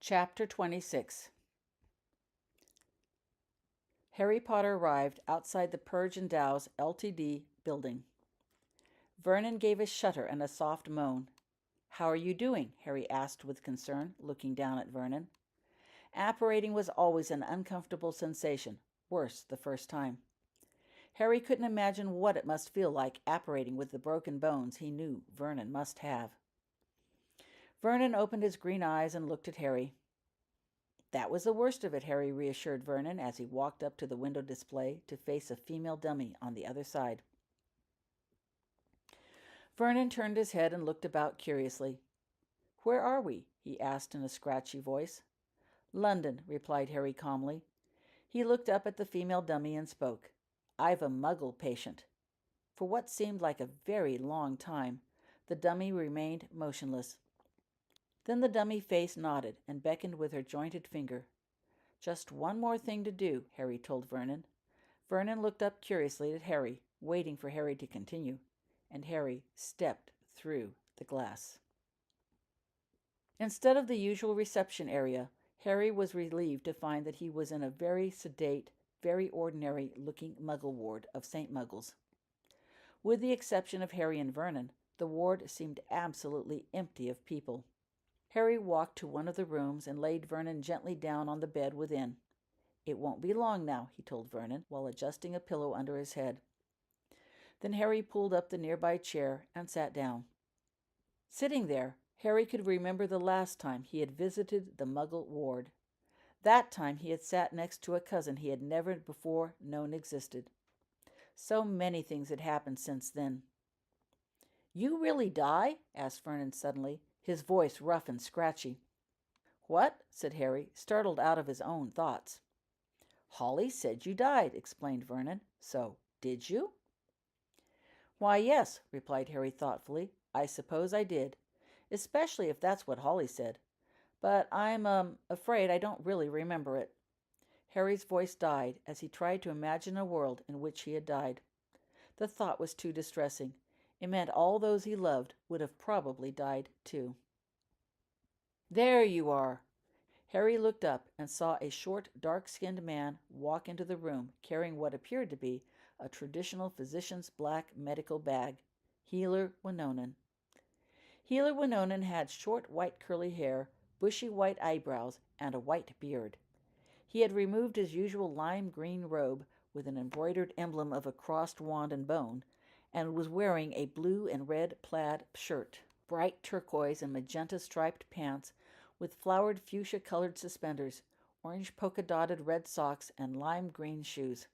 Chapter 26. Harry Potter arrived outside the Purge and Dow's Ltd. building. Vernon gave a shudder and a soft moan. "How are you doing?" Harry asked with concern, looking down at Vernon. Apparating was always an uncomfortable sensation, worse the first time. Harry couldn't imagine what it must feel like apparating with the broken bones he knew Vernon must have. Vernon opened his green eyes and looked at Harry. "That was the worst of it," Harry reassured Vernon as he walked up to the window display to face a female dummy on the other side. Vernon turned his head and looked about curiously. "Where are we?" he asked in a scratchy voice. "London," replied Harry calmly. He looked up at the female dummy and spoke. "I've a Muggle patient." For what seemed like a very long time, the dummy remained motionless. Then the dummy face nodded and beckoned with her jointed finger. "Just one more thing to do," Harry told Vernon. Vernon looked up curiously at Harry, waiting for Harry to continue, and Harry stepped through the glass. Instead of the usual reception area, Harry was relieved to find that he was in a very sedate, very ordinary-looking Muggle ward of St. Muggles. With the exception of Harry and Vernon, the ward seemed absolutely empty of people. Harry walked to one of the rooms and laid Vernon gently down on the bed within. "It won't be long now," he told Vernon, while adjusting a pillow under his head. Then Harry pulled up the nearby chair and sat down. Sitting there, Harry could remember the last time he had visited the Muggle ward. That time he had sat next to a cousin he had never before known existed. So many things had happened since then. "You really die?" asked Vernon suddenly, his voice rough and scratchy. "What?" said Harry, startled out of his own thoughts. "Holly said you died," explained Vernon. "So, did you?" "Why, yes," replied Harry thoughtfully. "I suppose I did, especially if that's what Holly said. But I'm afraid I don't really remember it." Harry's voice died as he tried to imagine a world in which he had died. The thought was too distressing. It meant all those he loved would have probably died too. "There you are." Harry looked up and saw a short, dark-skinned man walk into the room carrying what appeared to be a traditional physician's black medical bag. Healer Winonan. Healer Winonan had short white curly hair, bushy white eyebrows, and a white beard. He had removed his usual lime green robe with an embroidered emblem of a crossed wand and bone, and was wearing a blue and red plaid shirt, bright turquoise and magenta striped pants with flowered fuchsia-colored suspenders, orange polka-dotted red socks, and lime green shoes.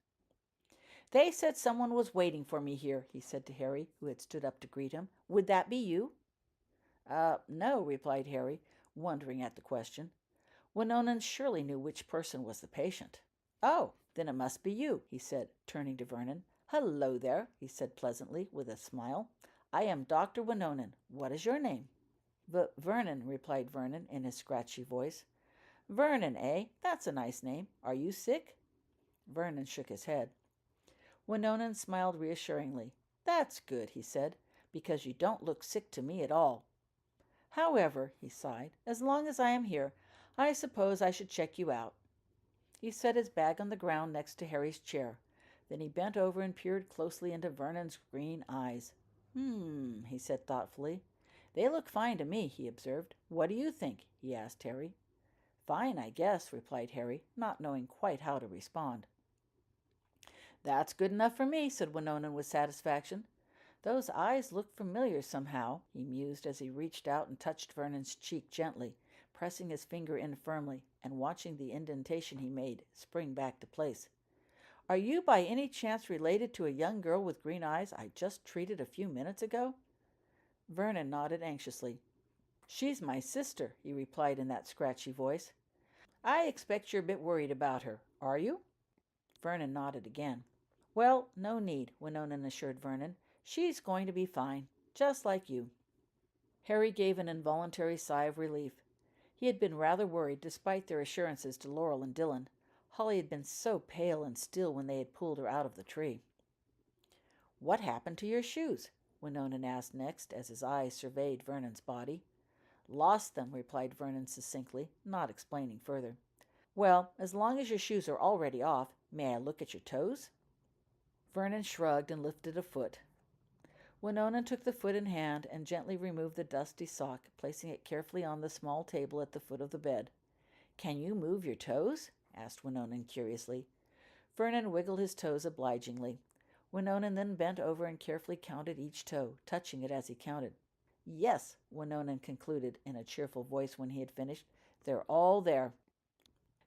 "They said someone was waiting for me here," he said to Harry, who had stood up to greet him. "Would that be you?" No," replied Harry, wondering at the question. Winonan surely knew which person was the patient. "Oh, then it must be you," he said, turning to Vernon. "Hello there," he said pleasantly, with a smile. "I am Dr. Winonan. What is your name?" "Vernon," replied Vernon in his scratchy voice. "Vernon, eh? That's a nice name. Are you sick?" Vernon shook his head. Winonan smiled reassuringly. "That's good," he said, "because you don't look sick to me at all. However," he sighed, "as long as I am here, I suppose I should check you out." He set his bag on the ground next to Harry's chair. Then he bent over and peered closely into Vernon's green eyes. He said thoughtfully. "They look fine to me," he observed. "What do you think?" he asked Harry. "Fine, I guess," replied Harry, not knowing quite how to respond. "That's good enough for me," said Winonan with satisfaction. "Those eyes look familiar somehow," he mused as he reached out and touched Vernon's cheek gently, pressing his finger in firmly and watching the indentation he made spring back to place. "Are you by any chance related to a young girl with green eyes I just treated a few minutes ago?" Vernon nodded anxiously. "She's my sister," he replied in that scratchy voice. "I expect you're a bit worried about her. Are you?" Vernon nodded again. "Well, no need," Winonan assured Vernon. "She's going to be fine, just like you." Harry gave an involuntary sigh of relief. He had been rather worried, despite their assurances to Laurel and Dylan. Holly had been so pale and still when they had pulled her out of the tree. "What happened to your shoes?" Winonan asked next, as his eyes surveyed Vernon's body. Lost them, replied Vernon succinctly, not explaining further. Well, as long as your shoes are already off, may I look at your toes? Vernon shrugged and lifted a foot. Winona took the foot in hand and gently removed the dusty sock, placing it carefully on the small table at the foot of the bed. Can you move your toes? Asked Winona curiously. Vernon wiggled his toes obligingly. Winona then bent over and carefully counted each toe, touching it as he counted. Yes, Winona concluded in a cheerful voice when he had finished. They're all there.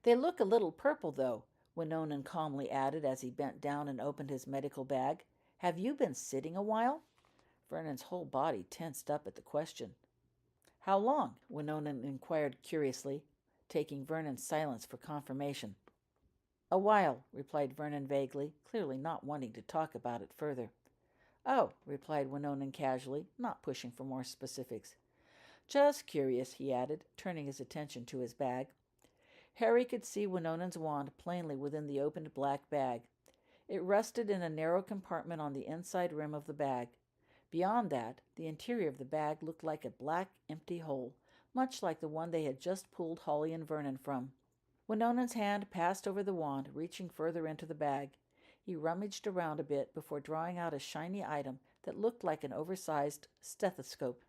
They look a little purple, though, Winona calmly added as he bent down and opened his medical bag. Have you been sitting a while? Vernon's whole body tensed up at the question. How long? Winona inquired curiously, taking Vernon's silence for confirmation. A while, replied Vernon vaguely, clearly not wanting to talk about it further. Oh, replied Winona casually, not pushing for more specifics. Just curious, he added, turning his attention to his bag. Harry could see Winona's wand plainly within the opened black bag. It rested in a narrow compartment on the inside rim of the bag. Beyond that, the interior of the bag looked like a black, empty hole, much like the one they had just pulled Holly and Vernon from. Winona's hand passed over the wand, reaching further into the bag. He rummaged around a bit before drawing out a shiny item that looked like an oversized stethoscope.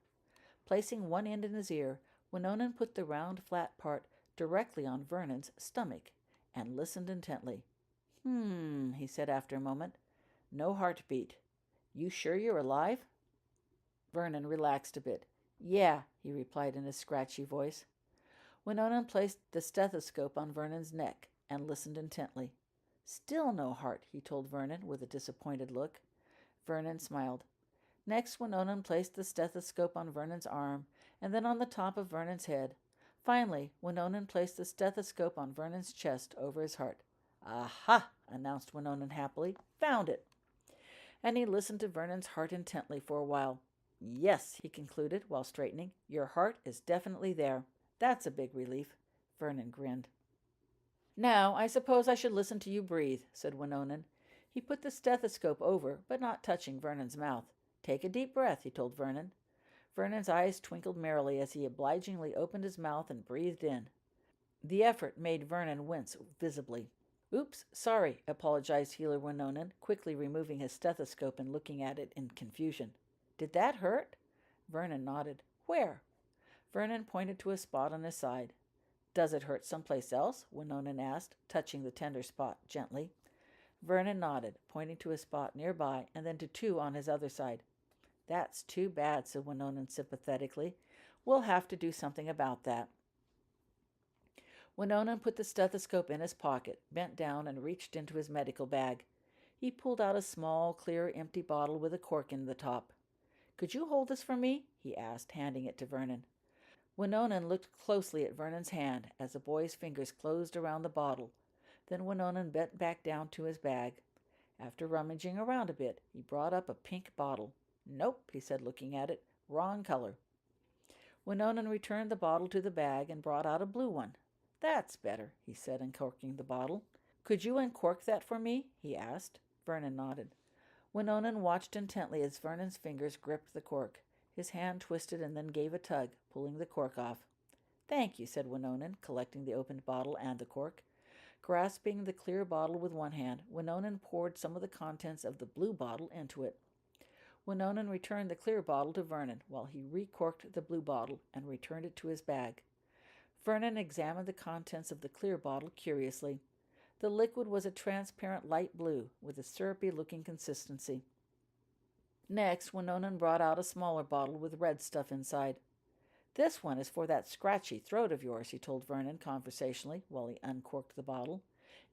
Placing one end in his ear, Winona put the round, flat part directly on Vernon's stomach and listened intently. He said after a moment. No heartbeat. You sure you're alive? Vernon relaxed a bit. Yeah, he replied in a scratchy voice. Winona placed the stethoscope on Vernon's neck and listened intently. Still no heart, he told Vernon with a disappointed look. Vernon smiled. Next, Winona placed the stethoscope on Vernon's arm and then on the top of Vernon's head. Finally, Winona placed the stethoscope on Vernon's chest over his heart. Aha, announced Winona happily. Found it. And he listened to Vernon's heart intently for a while. Yes, he concluded while straightening, your heart is definitely there. That's a big relief. Vernon grinned. Now, I suppose I should listen to you breathe, said Winona. He put the stethoscope over, but not touching Vernon's mouth. Take a deep breath, he told Vernon. Vernon's eyes twinkled merrily as he obligingly opened his mouth and breathed in. The effort made Vernon wince visibly. Oops, sorry, apologized Healer Winona, quickly removing his stethoscope and looking at it in confusion. Did that hurt? Vernon nodded. Where? Vernon pointed to a spot on his side. Does it hurt someplace else? Winona asked, touching the tender spot gently. Vernon nodded, pointing to a spot nearby and then to two on his other side. That's too bad, said Winona sympathetically. We'll have to do something about that. Winona put the stethoscope in his pocket, bent down, and reached into his medical bag. He pulled out a small, clear, empty bottle with a cork in the top. Could you hold this for me? He asked, handing it to Vernon. Winona looked closely at Vernon's hand as the boy's fingers closed around the bottle. Then Winona bent back down to his bag. After rummaging around a bit, he brought up a pink bottle. Nope, he said, looking at it. Wrong color. Winona returned the bottle to the bag and brought out a blue one. That's better, he said, uncorking the bottle. Could you uncork that for me? He asked. Vernon nodded. Winona watched intently as Vernon's fingers gripped the cork. His hand twisted and then gave a tug, pulling the cork off. Thank you, said Winona, collecting the opened bottle and the cork. Grasping the clear bottle with one hand, Winona poured some of the contents of the blue bottle into it. Winona returned the clear bottle to Vernon while he recorked the blue bottle and returned it to his bag. Vernon examined the contents of the clear bottle curiously. The liquid was a transparent light blue with a syrupy-looking consistency. Next, Winona brought out a smaller bottle with red stuff inside. This one is for that scratchy throat of yours, he told Vernon conversationally while he uncorked the bottle.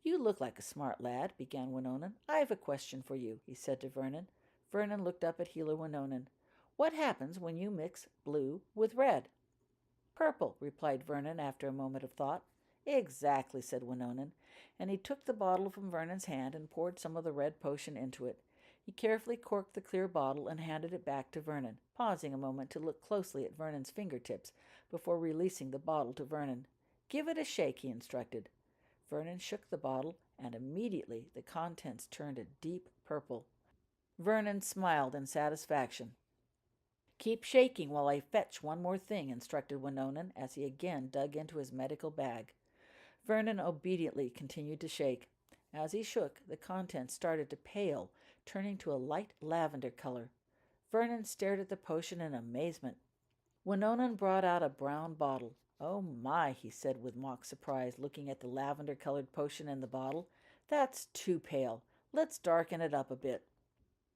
You look like a smart lad, began Winona. I have a question for you, he said to Vernon. Vernon looked up at Healer Winona. What happens when you mix blue with red? Purple, replied Vernon after a moment of thought. Exactly, said Winona, and he took the bottle from Vernon's hand and poured some of the red potion into it. He carefully corked the clear bottle and handed it back to Vernon, pausing a moment to look closely at Vernon's fingertips before releasing the bottle to Vernon. Give it a shake, he instructed. Vernon shook the bottle, and immediately the contents turned a deep purple. Vernon smiled in satisfaction. Keep shaking while I fetch one more thing, instructed Winonan as he again dug into his medical bag. Vernon obediently continued to shake. As he shook, the contents started to pale, turning to a light lavender color. Vernon stared at the potion in amazement. Winonan brought out a brown bottle. "Oh my," he said with mock surprise, looking at the lavender-colored potion in the bottle. "That's too pale. Let's darken it up a bit."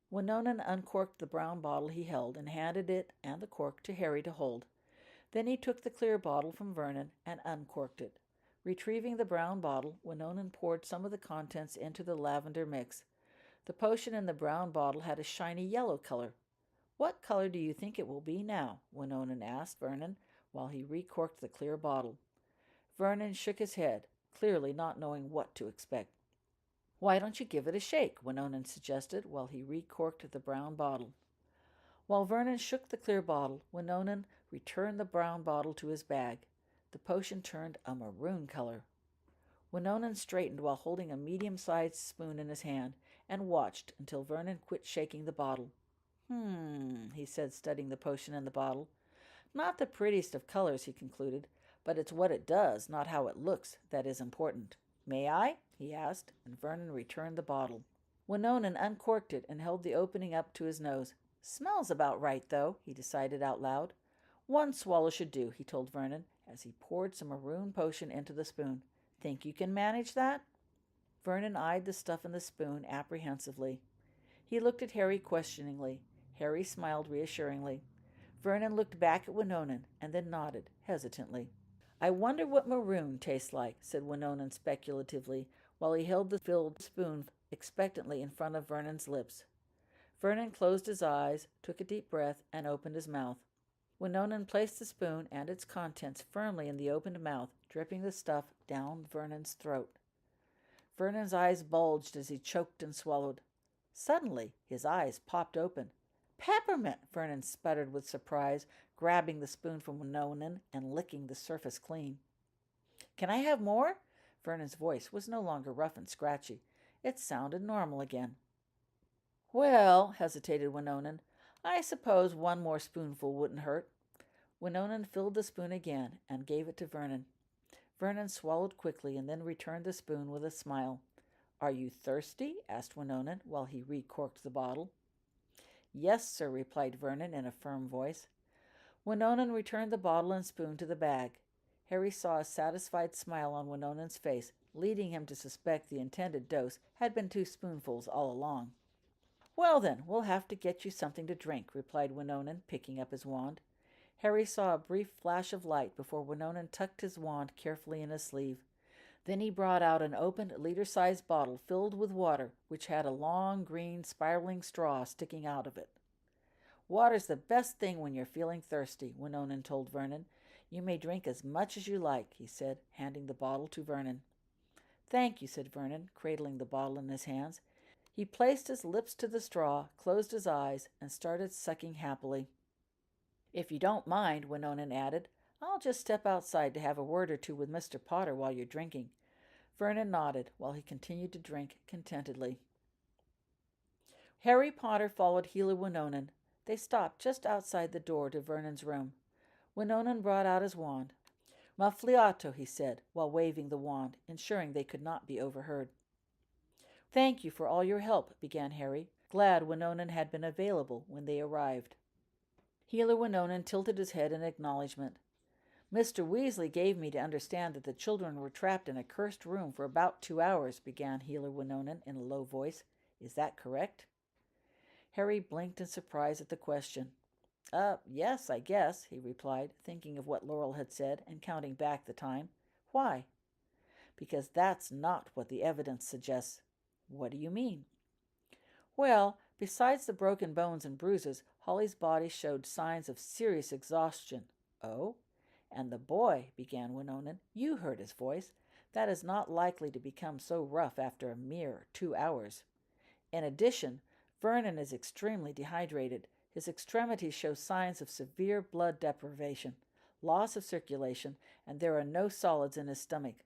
Winonan uncorked the brown bottle he held and handed it and the cork to Harry to hold. Then he took the clear bottle from Vernon and uncorked it. Retrieving the brown bottle, Winonan poured some of the contents into the lavender mix. The potion in the brown bottle had a shiny yellow color. "What color do you think it will be now?" Winonan asked Vernon while he recorked the clear bottle. Vernon shook his head, clearly not knowing what to expect. "Why don't you give it a shake?" Winonan suggested while he recorked the brown bottle. While Vernon shook the clear bottle, Winonan returned the brown bottle to his bag. The potion turned a maroon color. Winonan straightened while holding a medium-sized spoon in his hand and watched until Vernon quit shaking the bottle. He said, studying the potion in the bottle. "Not the prettiest of colors," he concluded, "but it's what it does, not how it looks, that is important. May I?" he asked, and Vernon returned the bottle. Winonan uncorked it and held the opening up to his nose. "Smells about right, though," he decided out loud. "One swallow should do," he told Vernon, as he poured some maroon potion into the spoon. "Think you can manage that?" Vernon eyed the stuff in the spoon apprehensively. He looked at Harry questioningly. Harry smiled reassuringly. Vernon looked back at Winonan and then nodded hesitantly. "I wonder what maroon tastes like," said Winonan speculatively, while he held the filled spoon expectantly in front of Vernon's lips. Vernon closed his eyes, took a deep breath, and opened his mouth. Winonan placed the spoon and its contents firmly in the opened mouth, dripping the stuff down Vernon's throat. Vernon's eyes bulged as he choked and swallowed. Suddenly, his eyes popped open. "Peppermint!" Vernon sputtered with surprise, grabbing the spoon from Winonan and licking the surface clean. "Can I have more?" Vernon's voice was no longer rough and scratchy. It sounded normal again. "Well," hesitated Winonan, "I suppose one more spoonful wouldn't hurt." Winonan filled the spoon again and gave it to Vernon. Vernon swallowed quickly and then returned the spoon with a smile. "Are you thirsty?" asked Winonan while he recorked the bottle. "Yes, sir," replied Vernon in a firm voice. Winonan returned the bottle and spoon to the bag. Harry saw a satisfied smile on Winonan's face, leading him to suspect the intended dose had been 2 spoonfuls all along. "Well, then, we'll have to get you something to drink," replied Winonan, picking up his wand. Harry saw a brief flash of light before Winonan tucked his wand carefully in his sleeve. Then he brought out an opened liter-sized bottle filled with water, which had a long, green, spiraling straw sticking out of it. "Water's the best thing when you're feeling thirsty," Winonan told Vernon. "You may drink as much as you like," he said, handing the bottle to Vernon. "Thank you," said Vernon, cradling the bottle in his hands. He placed his lips to the straw, closed his eyes, and started sucking happily. "If you don't mind," Winonan added, "I'll just step outside to have a word or two with Mr. Potter while you're drinking." Vernon nodded while he continued to drink contentedly. Harry Potter followed Healer Winonan. They stopped just outside the door to Vernon's room. Winonan brought out his wand. "Muffliato," he said, while waving the wand, ensuring they could not be overheard. "Thank you for all your help," began Harry, glad Winonan had been available when they arrived. Healer Winonan tilted his head in acknowledgement. "Mr. Weasley gave me to understand that the children were trapped in a cursed room for about 2 hours," began Healer Winonan in a low voice. "Is that correct?" Harry blinked in surprise at the question. Yes, I guess," he replied, thinking of what Laurel had said and counting back the time. "Why?" "Because that's not what the evidence suggests." "What do you mean?" "Well, besides the broken bones and bruises, Holly's body showed signs of serious exhaustion." "Oh? And the boy," began Winonan. "You heard his voice. That is not likely to become so rough after a mere 2 hours. In addition, Vernon is extremely dehydrated. His extremities show signs of severe blood deprivation, loss of circulation, and there are no solids in his stomach.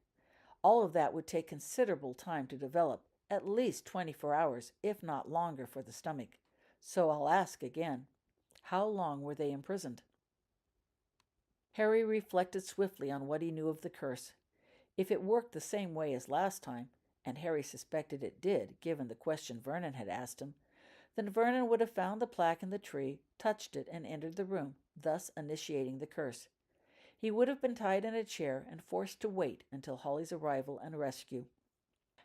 All of that would take considerable time to develop, at least 24 hours, if not longer, for the stomach. So I'll ask again. How long were they imprisoned? Harry reflected swiftly on what he knew of the curse. If it worked the same way as last time, and Harry suspected it did, given the question Vernon had asked him, then Vernon would have found the plaque in the tree, touched it, and entered the room, thus initiating the curse. He would have been tied in a chair and forced to wait until Holly's arrival and rescue.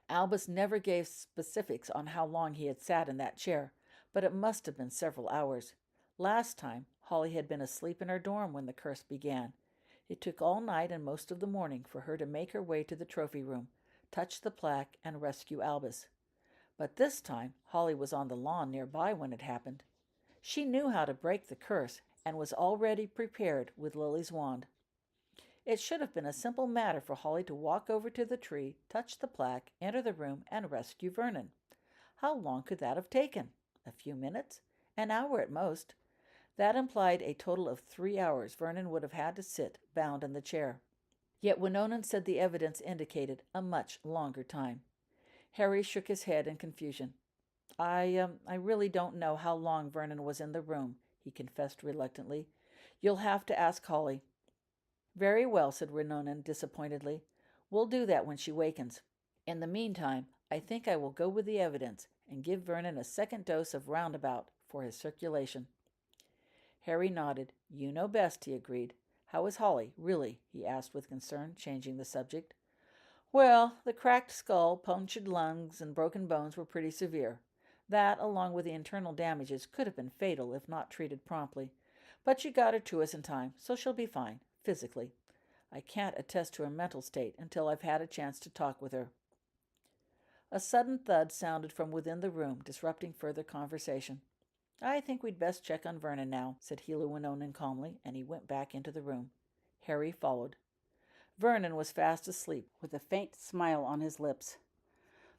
Albus never gave specifics on how long he had sat in that chair, but it must have been several hours. Last time, Holly had been asleep in her dorm when the curse began. It took all night and most of the morning for her to make her way to the trophy room, touch the plaque, and rescue Albus. But this time, Holly was on the lawn nearby when it happened. She knew how to break the curse and was already prepared with Lily's wand. It should have been a simple matter for Holly to walk over to the tree, touch the plaque, enter the room, and rescue Vernon. How long could that have taken? A few minutes? An hour at most. That implied a total of 3 hours Vernon would have had to sit, bound in the chair. Yet Winona said the evidence indicated a much longer time. Harry shook his head in confusion. I really don't know how long Vernon was in the room, he confessed reluctantly. You'll have to ask Holly. Very well, said Winona disappointedly. We'll do that when she wakens. In the meantime, I think I will go with the evidence and give Vernon a second dose of roundabout for his circulation. Harry nodded. You know best, he agreed. How is Holly, really? He asked with concern, changing the subject. Well, the cracked skull, punctured lungs, and broken bones were pretty severe. That, along with the internal damages, could have been fatal if not treated promptly. But you got her to us in time, so she'll be fine, physically. I can't attest to her mental state until I've had a chance to talk with her. A sudden thud sounded from within the room, disrupting further conversation. I think we'd best check on Vernon now, said Heliwinonen calmly, and he went back into the room. Harry followed. Vernon was fast asleep, with a faint smile on his lips.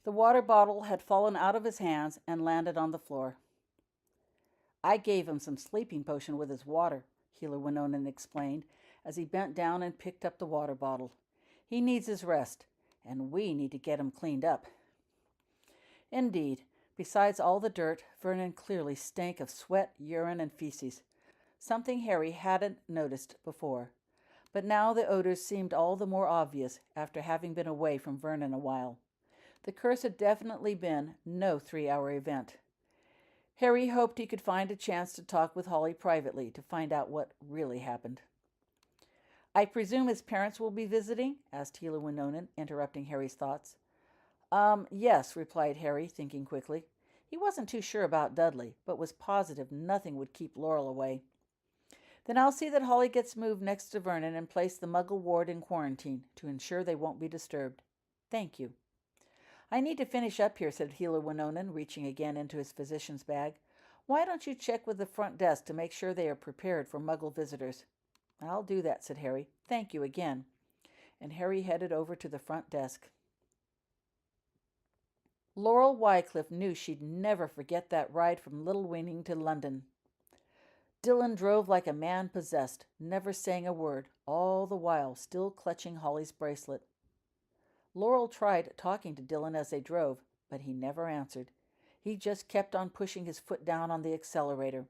The water bottle had fallen out of his hands and landed on the floor. I gave him some sleeping potion with his water, Heliwinonen explained, as he bent down and picked up the water bottle. He needs his rest, and we need to get him cleaned up. Indeed, besides all the dirt, Vernon clearly stank of sweat, urine, and feces, something Harry hadn't noticed before. But now the odors seemed all the more obvious after having been away from Vernon a while. The curse had definitely been no 3-hour event. Harry hoped he could find a chance to talk with Holly privately to find out what really happened. I presume his parents will be visiting? Asked Heliwinonen, interrupting Harry's thoughts. Yes, replied Harry, thinking quickly. He wasn't too sure about Dudley, but was positive nothing would keep Laurel away. Then I'll see that Holly gets moved next to Vernon and place the Muggle ward in quarantine to ensure they won't be disturbed. Thank you. I need to finish up here, said Heliwinonen, reaching again into his physician's bag. Why don't you check with the front desk to make sure they are prepared for Muggle visitors? I'll do that, said Harry. Thank you again. And Harry headed over to the front desk. Laurel Wycliffe knew she'd never forget that ride from Little Weaning to London. Dillon drove like a man possessed, never saying a word, all the while still clutching Holly's bracelet. Laurel tried talking to Dillon as they drove, but he never answered. He just kept on pushing his foot down on the accelerator.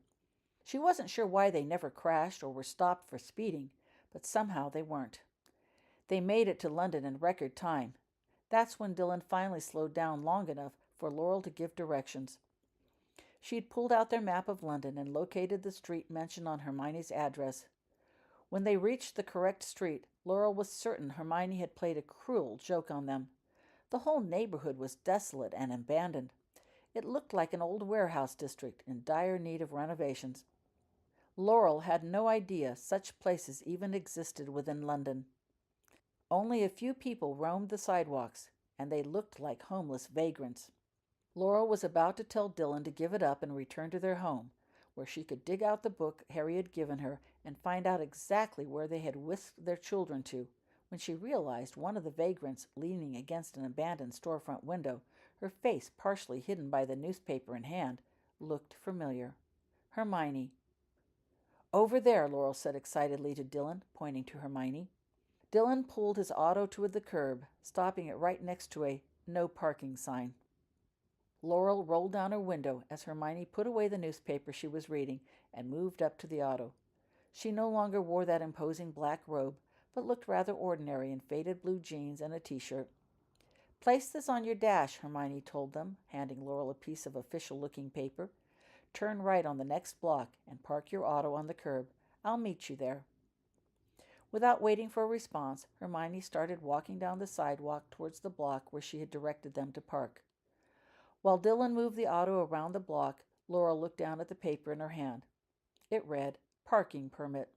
She wasn't sure why they never crashed or were stopped for speeding, but somehow they weren't. They made it to London in record time. That's when Dillon finally slowed down long enough for Laurel to give directions. She had pulled out their map of London and located the street mentioned on Hermione's address. When they reached the correct street, Laurel was certain Hermione had played a cruel joke on them. The whole neighborhood was desolate and abandoned. It looked like an old warehouse district in dire need of renovations. Laurel had no idea such places even existed within London. Only a few people roamed the sidewalks, and they looked like homeless vagrants. Laurel was about to tell Dillon to give it up and return to their home, where she could dig out the book Harry had given her and find out exactly where they had whisked their children to, when she realized one of the vagrants leaning against an abandoned storefront window, her face partially hidden by the newspaper in hand, looked familiar. Hermione. Over there, Laurel said excitedly to Dillon, pointing to Hermione. Dillon pulled his auto to the curb, stopping it right next to a no parking sign. Laurel rolled down her window as Hermione put away the newspaper she was reading and moved up to the auto. She no longer wore that imposing black robe, but looked rather ordinary in faded blue jeans and a t-shirt. "Place this on your dash," Hermione told them, handing Laurel a piece of official-looking paper. "Turn right on the next block and park your auto on the curb. I'll meet you there." Without waiting for a response, Hermione started walking down the sidewalk towards the block where she had directed them to park. While Dylan moved the auto around the block, Laurel looked down at the paper in her hand. It read, "Parking permit."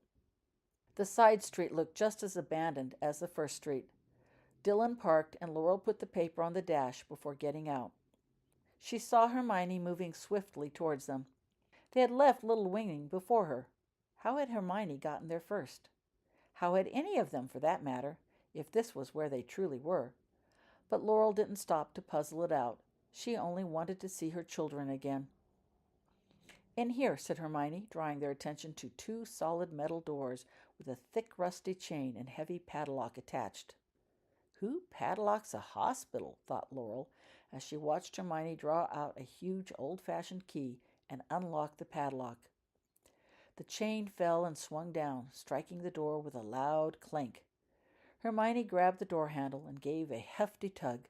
The side street looked just as abandoned as the first street. Dylan parked, and Laurel put the paper on the dash before getting out. She saw Hermione moving swiftly towards them. They had left Little Winging before her. How had Hermione gotten there first? How had any of them, for that matter, if this was where they truly were? But Laurel didn't stop to puzzle it out. She only wanted to see her children again. "In here," said Hermione, drawing their attention to two solid metal doors with a thick rusty chain and heavy padlock attached. "Who padlocks a hospital?" thought Laurel, as she watched Hermione draw out a huge old-fashioned key and unlock the padlock. The chain fell and swung down, striking the door with a loud clank. Hermione grabbed the door handle and gave a hefty tug.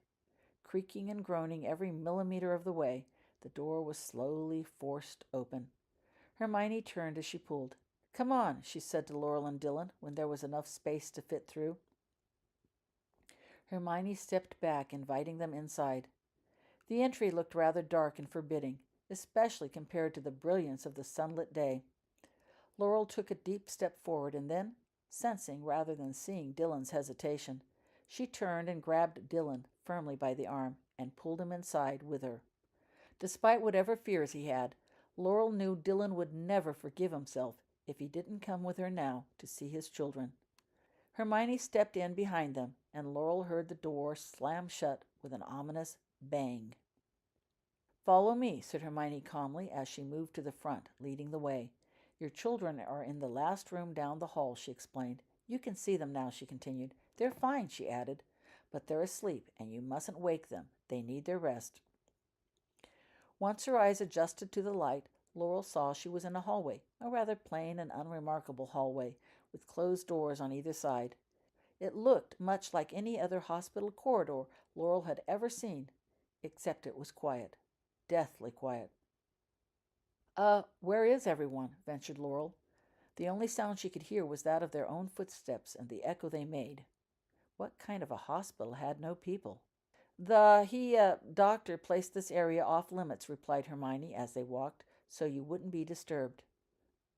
Creaking and groaning every millimeter of the way, the door was slowly forced open. Hermione turned as she pulled. "Come on," she said to Laurel and Dylan when there was enough space to fit through. Hermione stepped back, inviting them inside. The entry looked rather dark and forbidding, especially compared to the brilliance of the sunlit day. Laurel took a deep step forward and then, sensing rather than seeing Dylan's hesitation, she turned and grabbed Dylan firmly by the arm and pulled him inside with her. Despite whatever fears he had, Laurel knew Dylan would never forgive himself if he didn't come with her now to see his children. Hermione stepped in behind them, and Laurel heard the door slam shut with an ominous bang. "Follow me," said Hermione calmly as she moved to the front, leading the way. "Your children are in the last room down the hall," she explained. "You can see them now," she continued. "They're fine," she added, "but they're asleep, and you mustn't wake them. They need their rest." Once her eyes adjusted to the light, Laurel saw she was in a hallway, a rather plain and unremarkable hallway, with closed doors on either side. It looked much like any other hospital corridor Laurel had ever seen, except it was quiet, deathly quiet. Where is everyone?" ventured Laurel. The only sound she could hear was that of their own footsteps and the echo they made. What kind of a hospital had no people? Doctor placed this area off limits," replied Hermione as they walked, "so you wouldn't be disturbed."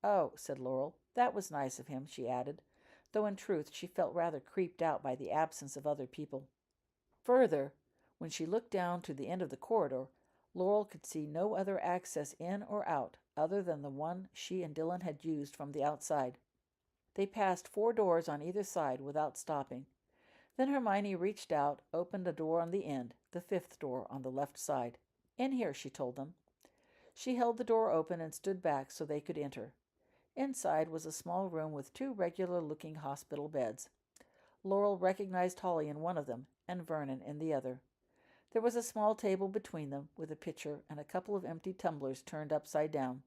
"Oh," said Laurel. "That was nice of him," she added, though in truth she felt rather creeped out by the absence of other people. Further, when she looked down to the end of the corridor, Laurel could see no other access in or out other than the one she and Dylan had used from the outside. They passed 4 doors on either side without stopping. Then Hermione reached out, opened a door on the end, the 5th door on the left side. "In here," she told them. She held the door open and stood back so they could enter. Inside was a small room with 2 regular-looking hospital beds. Laurel recognized Holly in one of them and Vernon in the other. There was a small table between them with a pitcher and a couple of empty tumblers turned upside down.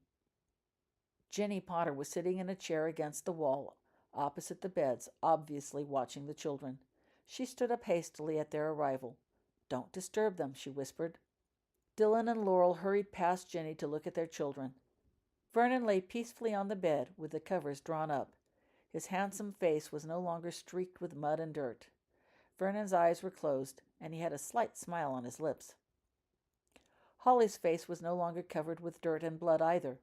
Jenny Potter was sitting in a chair against the wall opposite the beds, obviously watching the children. She stood up hastily at their arrival. "Don't disturb them," she whispered. Dylan and Laurel hurried past Jenny to look at their children. Vernon lay peacefully on the bed with the covers drawn up. His handsome face was no longer streaked with mud and dirt. Vernon's eyes were closed, and he had a slight smile on his lips. Holly's face was no longer covered with dirt and blood either.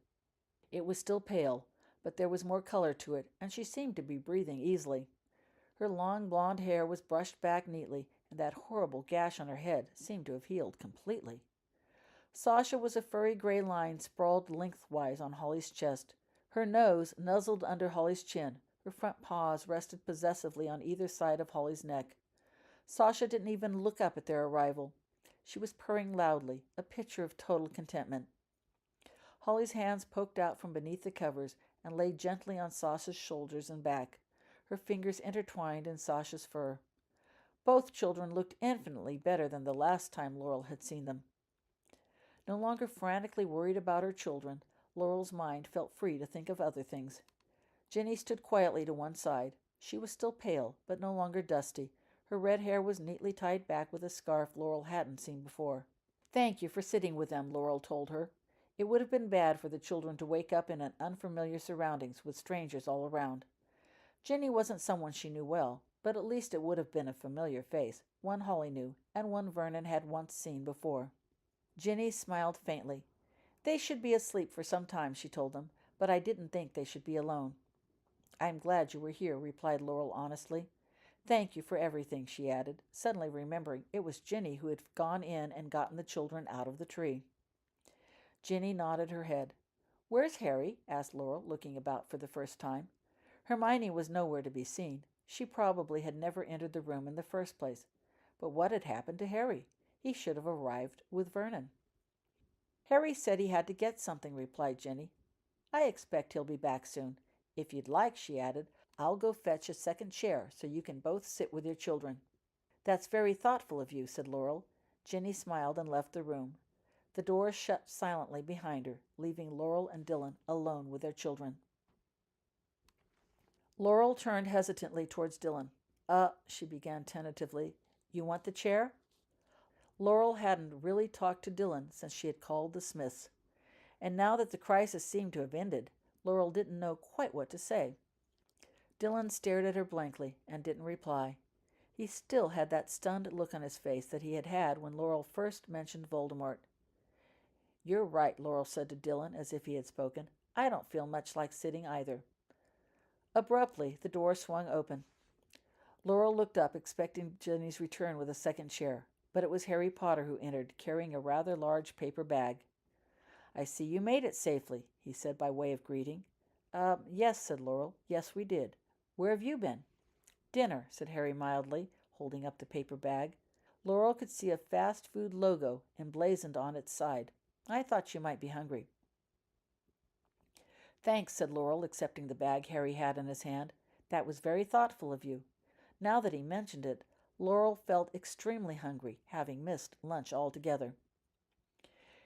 It was still pale, but there was more color to it, and she seemed to be breathing easily. Her long blonde hair was brushed back neatly, and that horrible gash on her head seemed to have healed completely. Sasha was a furry gray line sprawled lengthwise on Holly's chest. Her nose nuzzled under Holly's chin. Her front paws rested possessively on either side of Holly's neck. Sasha didn't even look up at their arrival. She was purring loudly, a picture of total contentment. Holly's hands poked out from beneath the covers and lay gently on Sasha's shoulders and back. Her fingers intertwined in Sasha's fur. Both children looked infinitely better than the last time Laurel had seen them. No longer frantically worried about her children, Laurel's mind felt free to think of other things. Jenny stood quietly to one side. She was still pale, but no longer dusty. Her red hair was neatly tied back with a scarf Laurel hadn't seen before. "Thank you for sitting with them," Laurel told her. It would have been bad for the children to wake up in unfamiliar surroundings with strangers all around. Jenny wasn't someone she knew well, but at least it would have been a familiar face, one Holly knew, and one Vernon had once seen before. Jenny smiled faintly. "They should be asleep for some time," she told them, "but I didn't think they should be alone." "I'm glad you were here," replied Laurel honestly. "Thank you for everything," she added, suddenly remembering it was Jenny who had gone in and gotten the children out of the tree. Jenny nodded her head. "Where's Harry?" asked Laurel, looking about for the first time. Hermione was nowhere to be seen. She probably had never entered the room in the first place. But what had happened to Harry? He should have arrived with Vernon. "Harry said he had to get something," replied Jenny. "I expect he'll be back soon. If you'd like," she added, "I'll go fetch a second chair so you can both sit with your children." "That's very thoughtful of you," said Laurel. Jenny smiled and left the room. The door shut silently behind her, leaving Laurel and Dylan alone with their children. Laurel turned hesitantly towards Dylan. She began tentatively. "You want the chair?" Laurel hadn't really talked to Dylan since she had called the Smiths. And now that the crisis seemed to have ended, Laurel didn't know quite what to say. Dylan stared at her blankly and didn't reply. He still had that stunned look on his face that he had had when Laurel first mentioned Voldemort. "You're right," Laurel said to Dylan as if he had spoken. "I don't feel much like sitting either." Abruptly, the door swung open. Laurel looked up, expecting Jenny's return with a second chair, but it was Harry Potter who entered, carrying a rather large paper bag. "I see you made it safely," he said by way of greeting. Yes," said Laurel. "Yes, we did. Where have you been?" "Dinner," said Harry mildly, holding up the paper bag. Laurel could see a fast food logo emblazoned on its side. "I thought you might be hungry." "Thanks," said Laurel, accepting the bag Harry had in his hand. "That was very thoughtful of you." Now that he mentioned it, Laurel felt extremely hungry, having missed lunch altogether.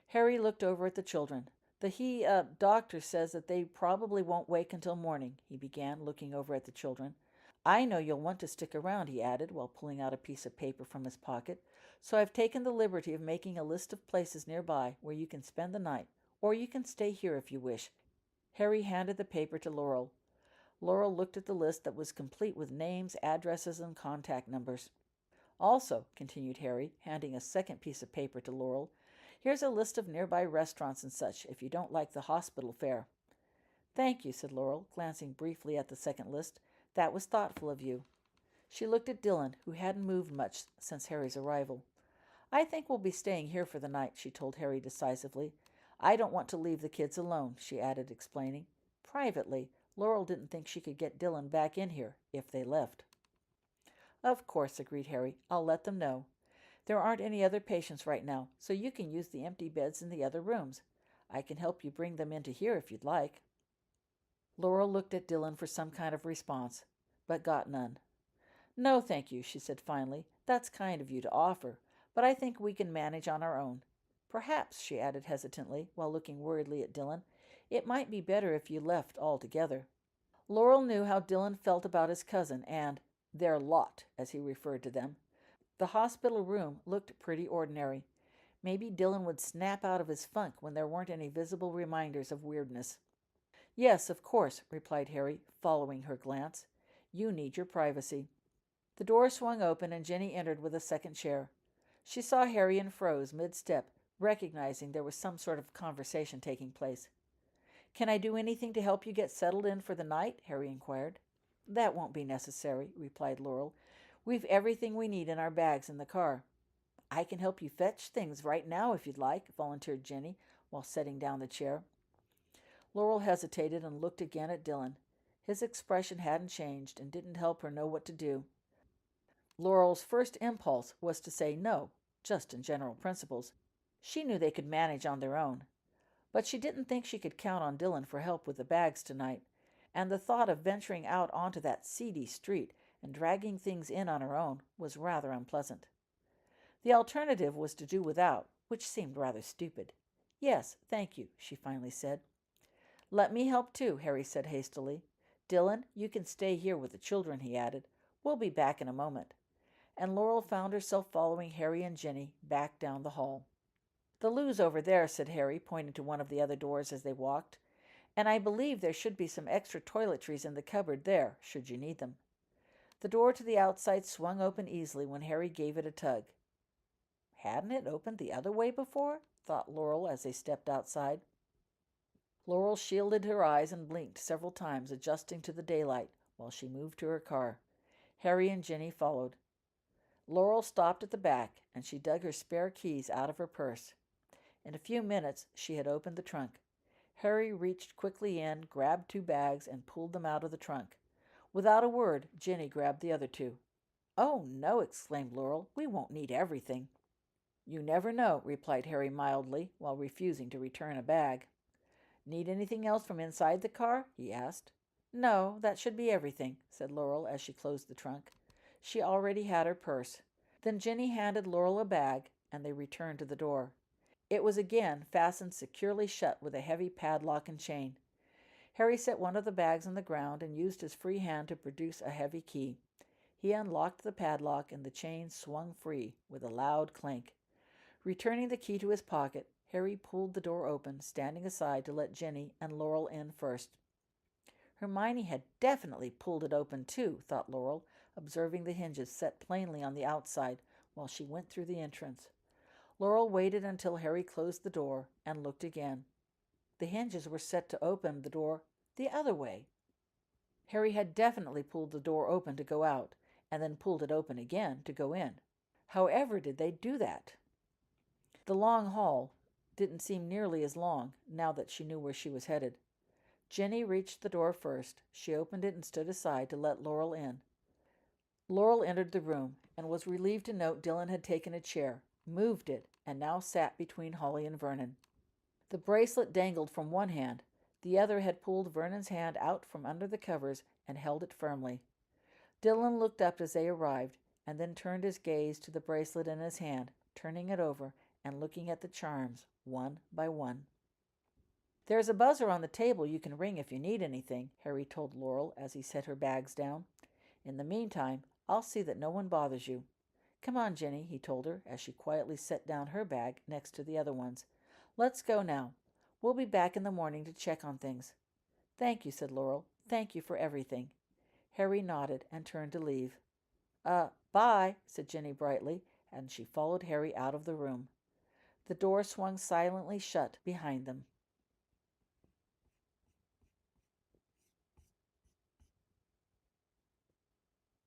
Harry looked over at the children. The doctor says that they probably won't wake until morning," he began, looking over at the children. "I know you'll want to stick around," he added, while pulling out a piece of paper from his pocket, "so I've taken the liberty of making a list of places nearby where you can spend the night, or you can stay here if you wish." Harry handed the paper to Laurel. Laurel looked at the list that was complete with names, addresses, and contact numbers. "Also," continued Harry, handing a second piece of paper to Laurel, "here's a list of nearby restaurants and such, if you don't like the hospital fare." "Thank you," said Laurel, glancing briefly at the second list. "That was thoughtful of you." She looked at Dylan, who hadn't moved much since Harry's arrival. "I think we'll be staying here for the night," she told Harry decisively. "I don't want to leave the kids alone," she added, explaining. Privately, Laurel didn't think she could get Dylan back in here if they left. "Of course," agreed Harry. "I'll let them know. There aren't any other patients right now, so you can use the empty beds in the other rooms. I can help you bring them into here if you'd like." Laurel looked at Dylan for some kind of response, but got none. "No, thank you," she said finally. "That's kind of you to offer, but I think we can manage on our own. Perhaps," she added hesitantly, while looking worriedly at Dylan, "it might be better if you left altogether." Laurel knew how Dylan felt about his cousin and their lot, as he referred to them. The hospital room looked pretty ordinary. Maybe Dylan would snap out of his funk when there weren't any visible reminders of weirdness. "Yes, of course," replied Harry, following her glance. "You need your privacy." The door swung open and Jenny entered with a second chair. She saw Harry and froze mid-step, recognizing there was some sort of conversation taking place. "Can I do anything to help you get settled in for the night?" Harry inquired. "That won't be necessary," replied Laurel. "We've everything we need in our bags in the car." "I can help you fetch things right now if you'd like," volunteered Jenny, while setting down the chair. Laurel hesitated and looked again at Dylan. His expression hadn't changed and didn't help her know what to do. Laurel's first impulse was to say no, just in general principles. She knew they could manage on their own. But she didn't think she could count on Dylan for help with the bags tonight, and the thought of venturing out onto that seedy street and dragging things in on her own was rather unpleasant. The alternative was to do without, which seemed rather stupid. Yes, thank you, she finally said. Let me help too, Harry said hastily. Dylan, you can stay here with the children, he added. We'll be back in a moment. And Laurel found herself following Harry and Ginny back down the hall. The loo's over there, said Harry, pointing to one of the other doors as they walked. And I believe there should be some extra toiletries in the cupboard there, should you need them. The door to the outside swung open easily when Harry gave it a tug. Hadn't it opened the other way before? Thought Laurel as they stepped outside. Laurel shielded her eyes and blinked several times, adjusting to the daylight, while she moved to her car. Harry and Ginny followed. Laurel stopped at the back, and she dug her spare keys out of her purse. In a few minutes, she had opened the trunk. Harry reached quickly in, grabbed 2 bags, and pulled them out of the trunk. Without a word, Ginny grabbed the other 2. Oh, no, exclaimed Laurel. We won't need everything. You never know, replied Harry mildly, while refusing to return a bag. Need anything else from inside the car? He asked. No, that should be everything, said Laurel as she closed the trunk. She already had her purse. Then Ginny handed Laurel a bag, and they returned to the door. It was again fastened securely shut with a heavy padlock and chain. Harry set one of the bags on the ground and used his free hand to produce a heavy key. He unlocked the padlock, and the chain swung free with a loud clank. Returning the key to his pocket, Harry pulled the door open, standing aside to let Ginny and Laurel in first. Hermione had definitely pulled it open too, thought Laurel, observing the hinges set plainly on the outside while she went through the entrance. Laurel waited until Harry closed the door and looked again. The hinges were set to open the door the other way. Harry had definitely pulled the door open to go out, and then pulled it open again to go in. However did they do that? The long hall didn't seem nearly as long now that she knew where she was headed. Ginny reached the door first. She opened it and stood aside to let Laurel in. Laurel entered the room and was relieved to note Dylan had taken a chair, moved it, and now sat between Holly and Vernon. The bracelet dangled from one hand. The other had pulled Vernon's hand out from under the covers and held it firmly. Dylan looked up as they arrived, and then turned his gaze to the bracelet in his hand, turning it over and looking at the charms one by one. There's a buzzer on the table you can ring if you need anything, Harry told Laurel as he set her bags down. In the meantime, I'll see that no one bothers you. Come on, Ginny, he told her as she quietly set down her bag next to the other ones. Let's go now. We'll be back in the morning to check on things. Thank you, said Laurel. Thank you for everything. Harry nodded and turned to leave. Bye, said Ginny brightly, and she followed Harry out of the room. The door swung silently shut behind them.